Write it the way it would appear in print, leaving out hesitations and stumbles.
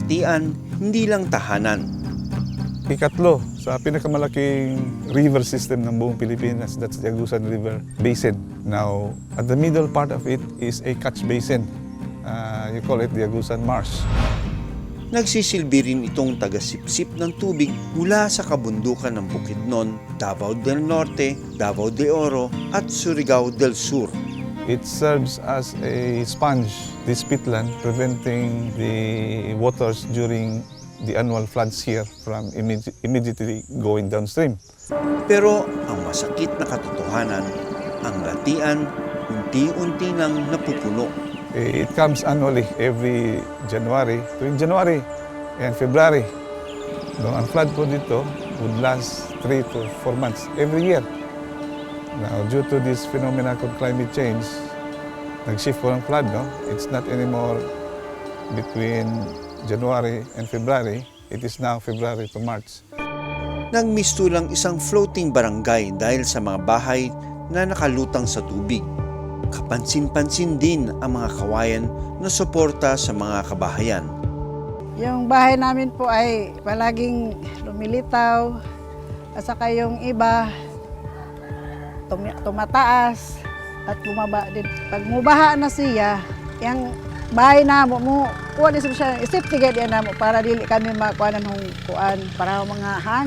Latian, hindi lang tahanan. Ikatlo, sa pinakamalaking river system ng buong Pilipinas, that's the Agusan River Basin. Now, at the middle part of it is a catch basin. You call it the Agusan Marsh. Nagsisilbi rin itong tagasipsip ng tubig mula sa kabundukan ng Bukidnon, Davao del Norte, Davao de Oro at Surigao del Sur. It serves as a sponge, this peatland, preventing the waters during the annual floods here from immediately going downstream. Pero ang masakit na katotohanan, ang Latian unti-unti nang napupuno. It comes annually every January, tuwing January and February. No, ang flood po dito would last 3 to 4 months every year. Now, due to this phenomena called climate change, nag-shift po ng flood, no? It's not anymore between January and February, it is now February to March. Nagmistulang isang floating barangay dahil sa mga bahay na nakalutang sa tubig. Kapansin-pansin din ang mga kawayan na suporta sa mga kabahayan. Yung bahay namin po ay palaging lumilitaw at saka yung iba tumataas at bumaba din. Pag mubaha na siya, yung bahay na mo kuha din siya, isip tigay diyan na mo para dili kami makuha ng kuan para mga hangin.